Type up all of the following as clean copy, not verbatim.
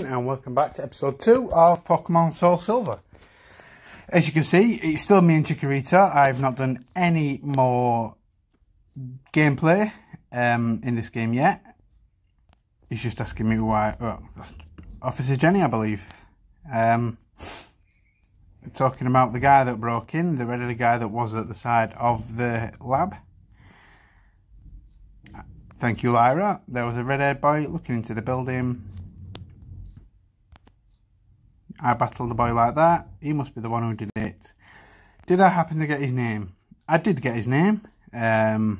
morning and welcome back to episode 2 of Pokemon Soul Silver. As you can see, it's still me and Chikorita. I've not done any more gameplay in this game yet. He's just asking me why. Well, that's Officer Jenny, I believe. Talking about the guy that broke in, the red-headed guy that was at the side of the lab. Thank you, Lyra. There was a red-haired boy looking into the building. I battled the boy like that. He must be the one who did it. Did I happen to get his name? I did get his name. I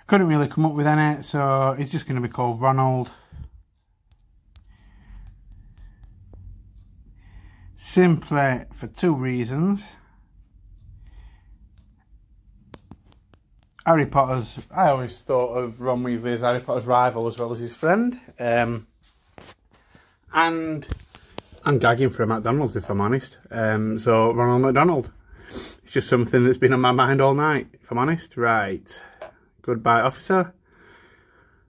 couldn't really come up with any, so it's just going to be called Ronald. Simply for two reasons. Harry Potter's, I always thought of Ron Weasley as Harry Potter's rival as well as his friend. And I'm gagging for a McDonald's, if I'm honest. So Ronald McDonald. It's just something that's been on my mind all night, if I'm honest. Right. Goodbye, officer.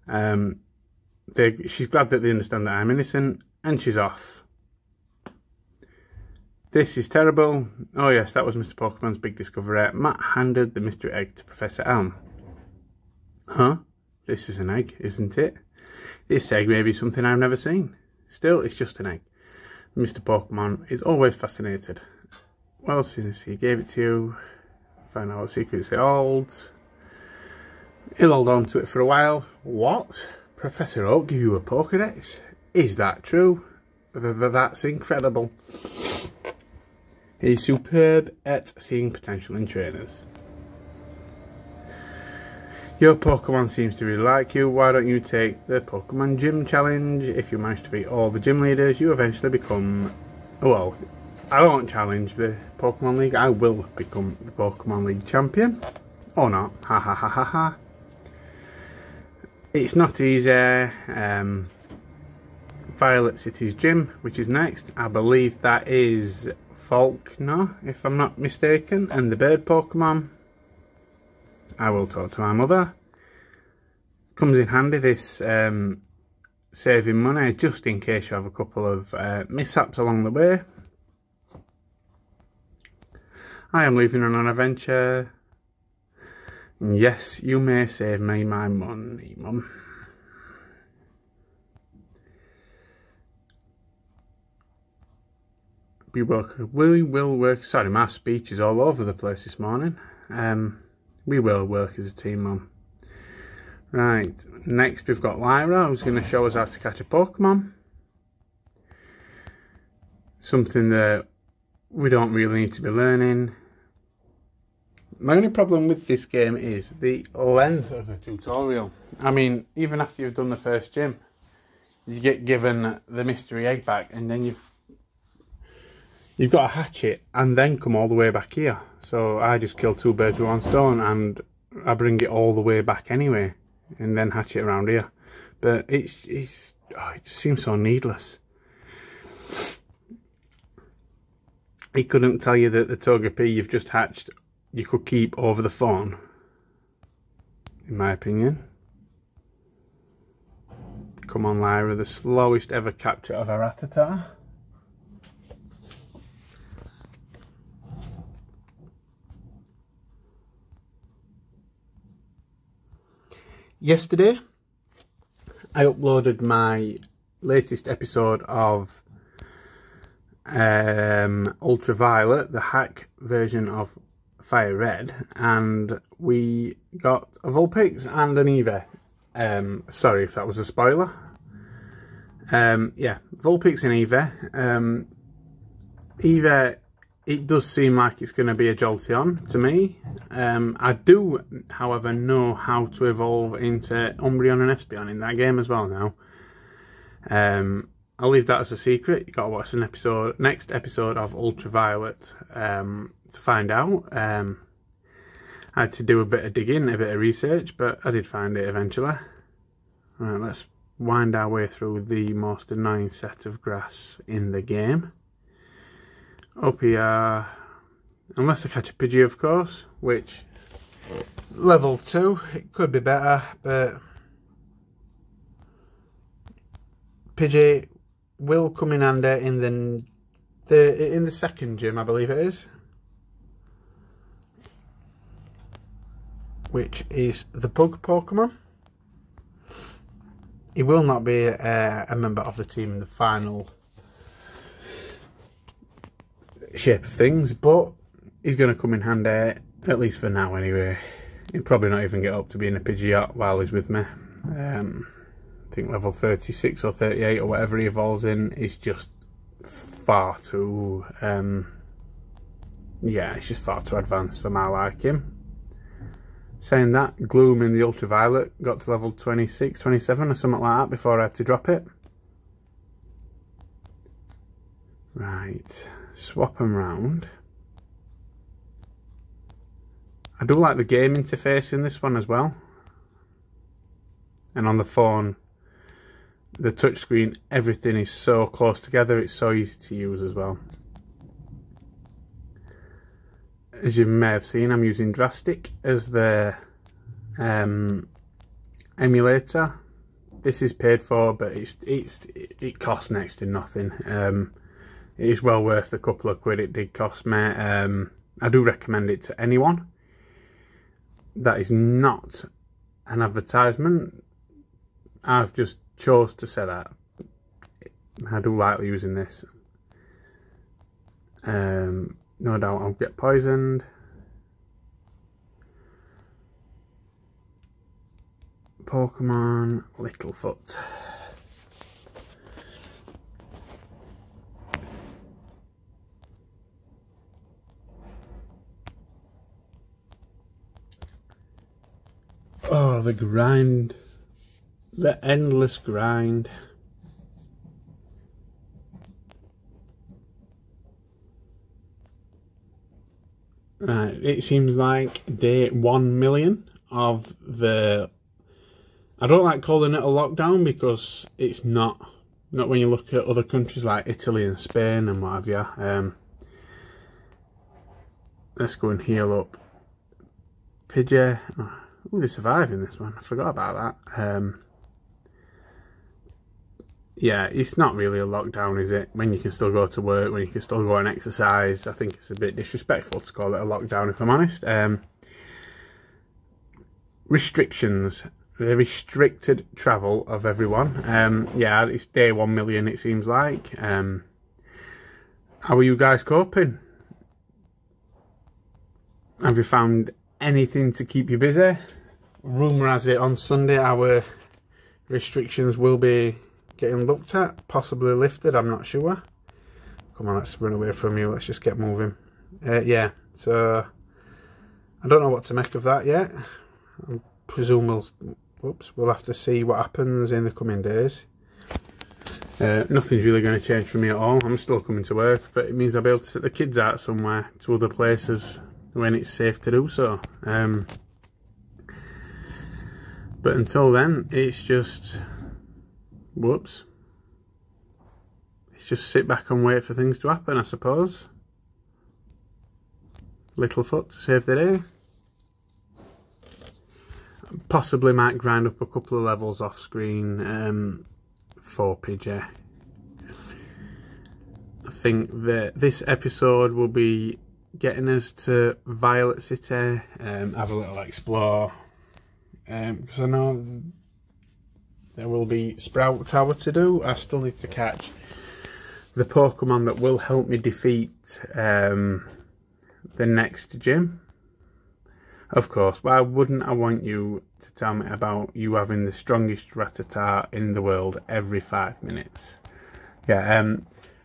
She's glad that they understand that I'm innocent, and she's off. This is terrible. Oh yes, that was Mr. Pokemon's big discovery. Matt handed the mystery egg to Professor Elm. Huh? This is an egg, isn't it? This egg may be something I've never seen. Still, it's just an egg. Mr. Pokemon is always fascinated. Well, since he gave it to you, find out what secrets it holds. He'll hold on to it for a while. What? Professor Oak gave you a Pokedex? Is that true? That's incredible. He's superb at seeing potential in trainers. Your Pokemon seems to really like you. Why don't you take the Pokemon Gym Challenge? If you manage to beat all the gym leaders, you eventually become... Well, I won't challenge the Pokemon League. I will become the Pokemon League champion. Or not. Ha ha ha ha ha. It's not easy. Violet City's gym, which is next. I believe that is Falkner, if I'm not mistaken, and the bird Pokemon. I will talk to my mother. Comes in handy, this saving money, just in case you have a couple of mishaps along the way. I am leaving on an adventure. Yes, you may save me my money, Mum. We will work. Sorry, my speech is all over the place this morning. We will work as a team, Mum. Right, next we've got Lyra, who's going to show us how to catch a Pokemon. Something that we don't really need to be learning. My only problem with this game is the length of the tutorial. I mean, even after you've done the first gym, you get given the mystery egg back, and then you've got to hatch it and then come all the way back here. So I just kill two birds with one stone, and I bring it all the way back anyway, and then hatch it around here. But it just seems so needless. He couldn't tell you that the Togepi you've just hatched you could keep over the phone, in my opinion. Come on, Lyra, the slowest ever capture of a Rattata. Yesterday, I uploaded my latest episode of Ultraviolet, the hack version of Fire Red, and we got a Vulpix and an Eevee. Sorry if that was a spoiler. Yeah, Vulpix and Eevee. Eevee, it does seem like it's going to be a Jolteon to me. I do, however, know how to evolve into Umbreon and Espeon in that game as well now. I'll leave that as a secret. You got to watch an episode, next episode of Ultraviolet to find out. I had to do a bit of digging, a bit of research, but I did find it eventually. Right, let's wind our way through the most annoying set of grass in the game. Up here, unless I catch a Pidgey, of course, which level 2, it could be better, but Pidgey will come in handy in the second gym, I believe it is, which is the Bug Pokemon. He will not be a member of the team in the final shape of things, but he's going to come in handy, at least for now anyway. He'll probably not even get up to being a Pidgey while he's with me. I think level 36 or 38 or whatever he evolves in is just far too, yeah, it's just far too advanced for my liking. Saying that, Gloom in the Ultraviolet got to level 26, 27 or something like that before I had to drop it. Right, swap them round. I do like the game interface in this one as well. And on the phone, the touchscreen, everything is so close together, it's so easy to use as well. As you may have seen, I'm using Drastic as the emulator. This is paid for, but it costs next to nothing. It is well worth the couple of quid it did cost me. I do recommend it to anyone. That is not an advertisement. I've just chose to say that. I do like using this. No doubt I'll get poisoned. Pokemon Littlefoot. Oh, the grind. The endless grind. Right, it seems like day 1 million of the... I don't like calling it a lockdown because it's not when you look at other countries like Italy and Spain and what have you. Let's go and heal up Pidgey. Oh, they survived in this one. I forgot about that. Yeah, it's not really a lockdown, is it? When you can still go to work, when you can still go and exercise. I think it's a bit disrespectful to call it a lockdown, if I'm honest. Restrictions. The restricted travel of everyone. Yeah, it's day 1 million, it seems like. How are you guys coping? Have you found anything to keep you busy? Rumour has it on Sunday our restrictions will be getting looked at, possibly lifted, I'm not sure. Come on, let's run away from you, let's just get moving. Yeah, so I don't know what to make of that yet. I presume we'll have to see what happens in the coming days. Nothing's really going to change for me at all. I'm still coming to work, but it means I'll be able to take the kids out somewhere to other places when it's safe to do so. But until then, it's just... Whoops. It's just sit back and wait for things to happen, I suppose. Littlefoot to save the day. Possibly might grind up a couple of levels off screen for Pidgey. I think that this episode will be getting us to Violet City, have a little explore. Because I know there will be Sprout Tower to do. I still need to catch the Pokemon that will help me defeat the next gym. Of course, why wouldn't I want you to tell me about you having the strongest Rattata in the world every 5 minutes? Yeah,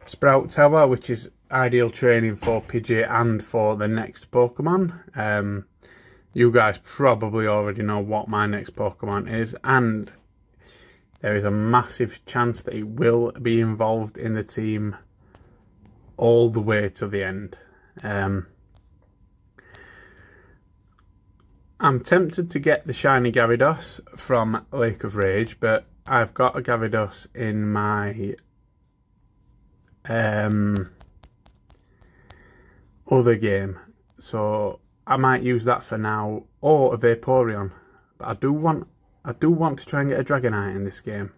Sprout Tower, which is ideal training for Pidgey and for the next Pokemon. You guys probably already know what my next Pokemon is, and there is a massive chance that it will be involved in the team all the way to the end. I'm tempted to get the shiny Gyarados from Lake of Rage, but I've got a Gyarados in my other game, so I might use that for now, or a Vaporeon. But I do want to try and get a Dragonite in this game.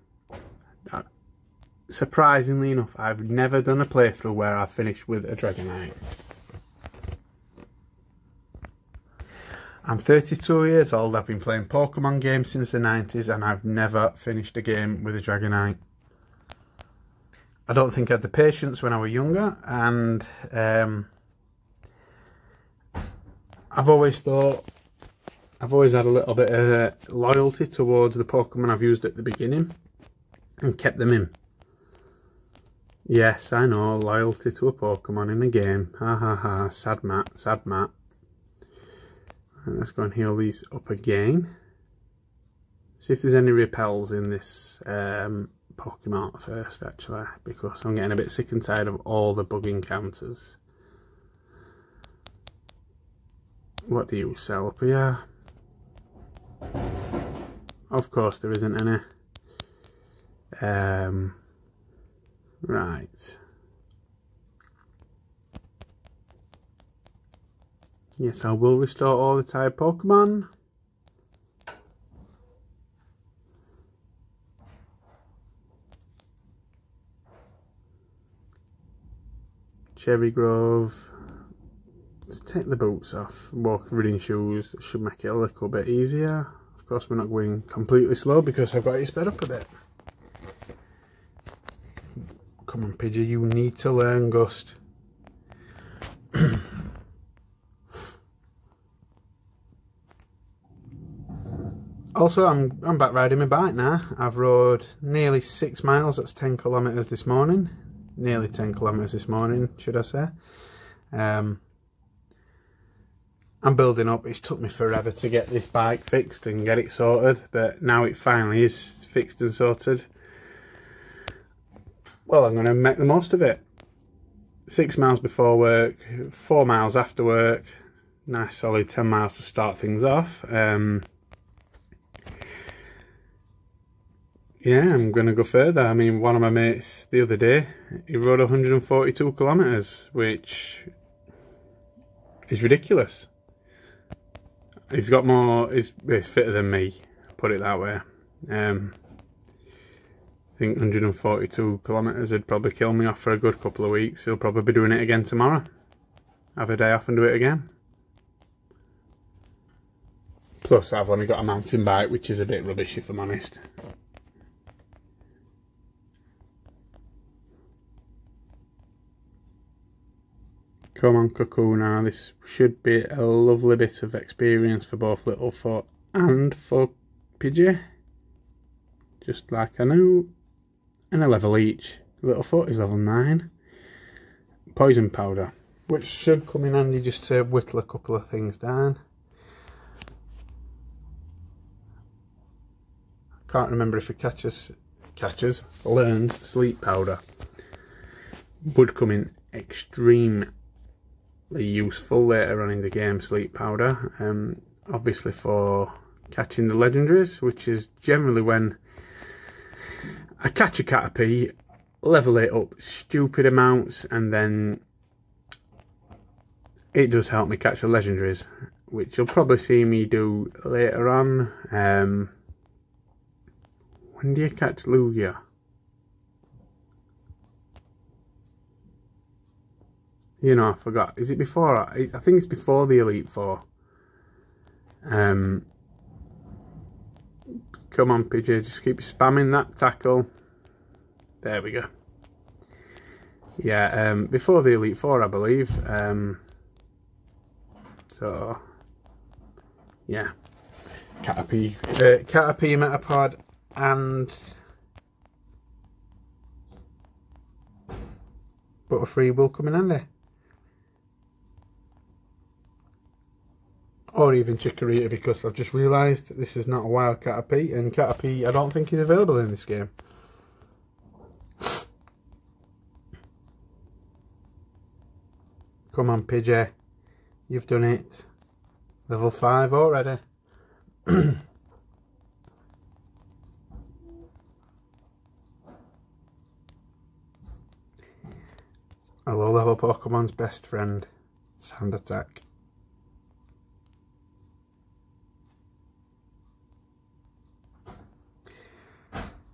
surprisingly enough, I've never done a playthrough where I've finished with a Dragonite. I'm 32 years old, I've been playing Pokemon games since the 90s and I've never finished a game with a Dragonite. I don't think I had the patience when I was younger, and I've always had a little bit of loyalty towards the Pokemon I've used at the beginning and kept them in. Yes, I know, loyalty to a Pokemon in a game. Ha ha ha, sad Matt, sad Matt. Let's go and heal these up again. See if there's any repels in this Pokemon first, actually, because I'm getting a bit sick and tired of all the bug encounters. What do you sell up here? Of course there isn't any. Right. Yes, I will restore all the tired Pokemon. Cherry Grove. Let's take the boots off. Walk riding shoes. That should make it a little bit easier. Of course, we're not going completely slow because I've got it sped up a bit. Come on, Pidgey, you need to learn, Gust. Also, I'm back riding my bike now. I've rode nearly 6 miles, that's 10 kilometres this morning. Nearly 10 kilometres this morning, should I say. I'm building up. It's took me forever to get this bike fixed and get it sorted, but now it finally is fixed and sorted. Well, I'm going to make the most of it. 6 miles before work, 4 miles after work, nice solid 10 miles to start things off. Yeah, I'm going to go further. I mean, one of my mates the other day, he rode 142 kilometres, which is ridiculous. He's got more, he's fitter than me, put it that way. I think 142 kilometres would probably kill me off for a good couple of weeks. He'll probably be doing it again tomorrow. Have a day off and do it again. Plus, I've only got a mountain bike, which is a bit rubbish if I'm honest. Come on, Cuckoo, now. This should be a lovely bit of experience for both Littlefoot and for Pidgey. Just like I know. And a level each. Littlefoot is level 9. Poison powder, which should come in handy just to whittle a couple of things down. Can't remember if it learns sleep powder. Would come in extremely useful later on in the game, sleep powder. Obviously for catching the legendaries, which is generally when I catch a Caterpie, level it up stupid amounts, and then it does help me catch the legendaries, which you'll probably see me do later on. When do you catch Lugia? You know, I forgot. Is it before? I think it's before the Elite Four. Come on, Pidgey, just keep spamming that tackle. There we go. Yeah, before the Elite Four, I believe. So, yeah. Caterpie Metapod and Butterfree will come in handy. Or even Chikorita, because I've just realised this is not a wild Caterpie, and Caterpie I don't think is available in this game. Come on, Pidgey, you've done it. Level 5 already. A low level Pokemon's best friend, Sand Attack.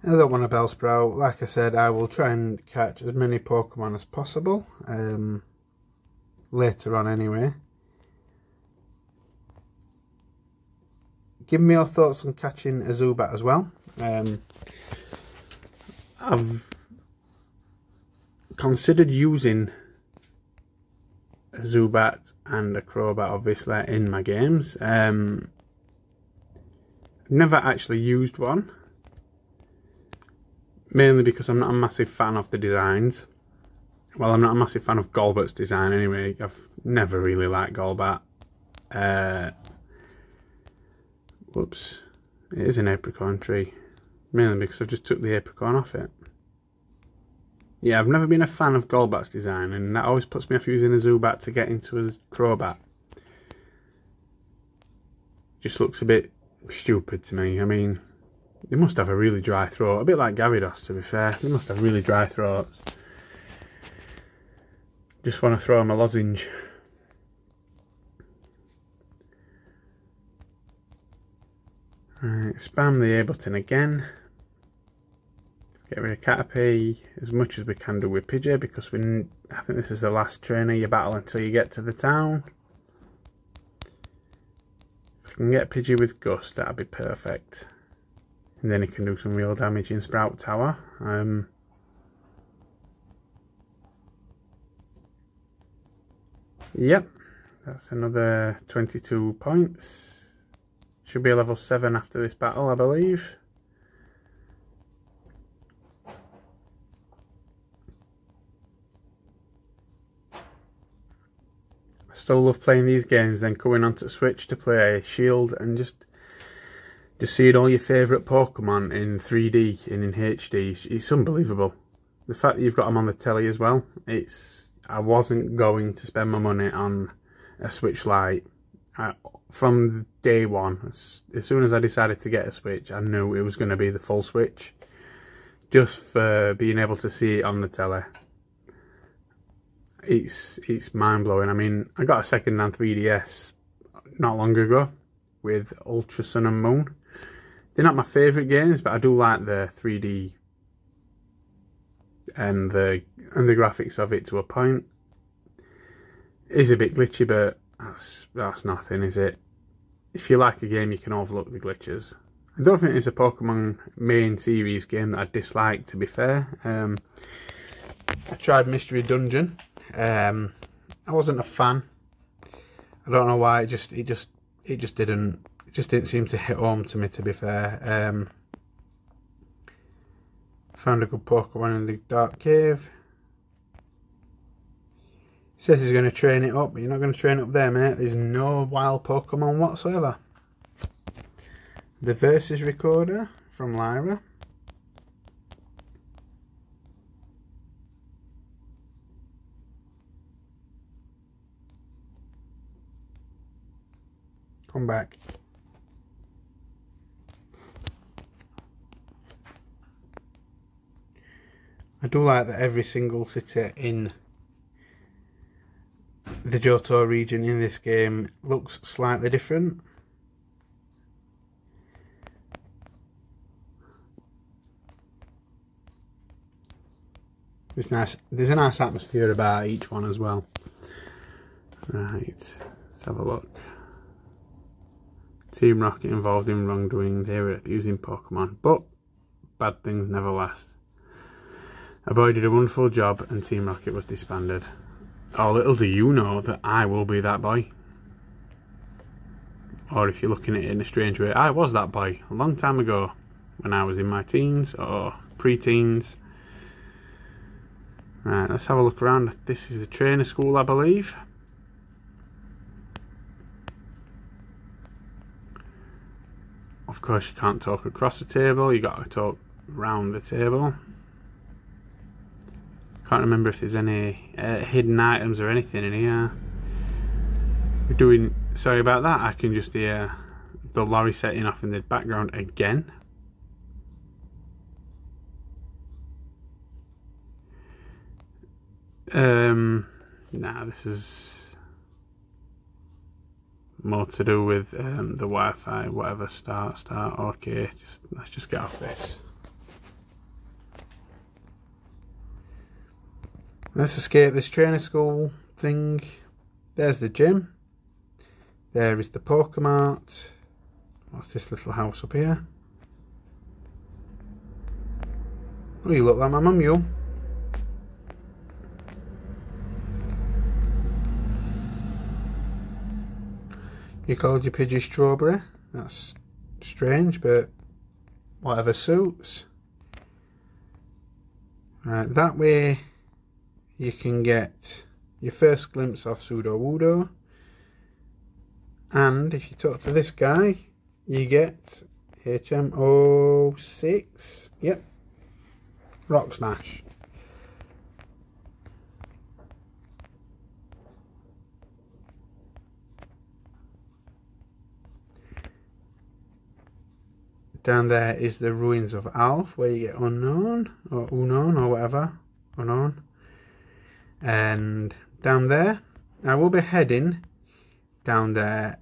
I don't want a Bellsprout. Like I said, I will try and catch as many Pokemon as possible later on anyway. Give me your thoughts on catching a Zubat as well. I've considered using a Zubat and a Crobat obviously in my games. Never actually used one, mainly because I'm not a massive fan of the designs. Well, I'm not a massive fan of Golbat's design anyway. I've never really liked Golbat. Whoops, it is an apricorn tree, mainly because I've just took the apricorn off it. Yeah, I've never been a fan of Golbat's design, and that always puts me off using a Zubat to get into a Crobat. Just looks a bit stupid to me. I mean, they must have a really dry throat, a bit like Gyarados to be fair. They must have really dry throats. Just want to throw them a lozenge. Right, spam the A button again. Get rid of Caterpie as much as we can do with Pidgey, because I think this is the last trainer you battle until you get to the town. If I can get Pidgey with Gust, that'd be perfect. And then he can do some real damage in Sprout Tower. Yep, that's another 22 points. Should be a level 7 after this battle, I believe. I still love playing these games, then coming onto Switch to play Shield and just seeing all your favourite Pokemon in 3D and in HD. It's unbelievable. The fact that you've got them on the telly as well. I wasn't going to spend my money on a Switch Lite. From day one, as soon as I decided to get a Switch, I knew it was going to be the full Switch, just for being able to see it on the telly. It's mind-blowing. I mean, I got a second-hand 3DS not long ago with Ultra Sun and Moon. They're not my favourite games, but I do like the 3D and the graphics of it to a point. It is a bit glitchy, but that's nothing, is it? If you like a game, you can overlook the glitches. I don't think it's a Pokemon main series game that I dislike, to be fair. I tried Mystery Dungeon. I wasn't a fan. I don't know why. It just didn't seem to hit home to me, to be fair. Found a good Pokemon in the Dark Cave. Says he's going to train it up, but you're not going to train it up there, mate. There's no wild Pokemon whatsoever. The Versus Recorder from Lyra. Come back. I do like that every single city in the Johto region in this game looks slightly different. It's nice. There's a nice atmosphere about each one as well. Right, let's have a look. Team Rocket involved in wrongdoing. They were abusing Pokemon, but bad things never last. A boy did a wonderful job and Team Rocket was disbanded. Oh, little do you know that I will be that boy. Or if you're looking at it in a strange way, I was that boy a long time ago when I was in my teens or pre-teens. Right, let's have a look around. This is the trainer school, I believe. Of course, you can't talk across the table, you got to talk round the table. Can't remember if there's any hidden items or anything in here. We're doing, sorry about that, I can just hear the lorry setting off in the background again. Nah, this is more to do with the Wi-Fi, whatever. Start, okay, let's just get off this. Let's escape this trainer school thing. There's the gym. There is the Pokemart. What's this little house up here? Oh, you look like my mum, you. You called your Pidgey Strawberry? That's strange, but whatever suits. Right, that way you can get your first glimpse of Sudowoodo. And if you talk to this guy, you get HM06. Yep. Rock Smash. Down there is the ruins of Alf, where you get Unknown, or Unknown, or whatever. Unknown. And down there, I will be heading down there,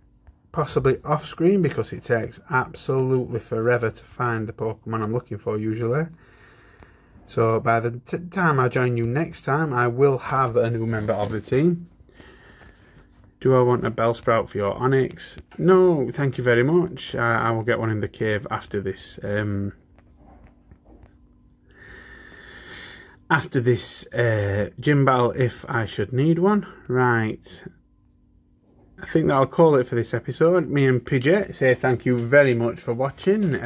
possibly off screen, because it takes absolutely forever to find the Pokemon I'm looking for usually. So by the time I join you next time, I will have a new member of the team. Do I want a Bellsprout for your Onix? No, thank you very much. I will get one in the cave after this. After this gym battle, if I should need one. Right. I think that'll call it for this episode. Me and Pidgey say thank you very much for watching.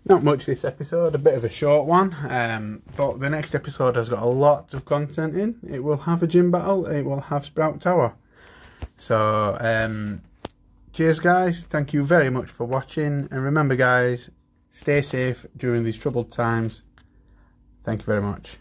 Not much this episode, a bit of a short one, but the next episode has got a lot of content in. It will have a gym battle, it will have Sprout Tower. So, cheers guys, thank you very much for watching, and remember guys, stay safe during these troubled times. Thank you very much.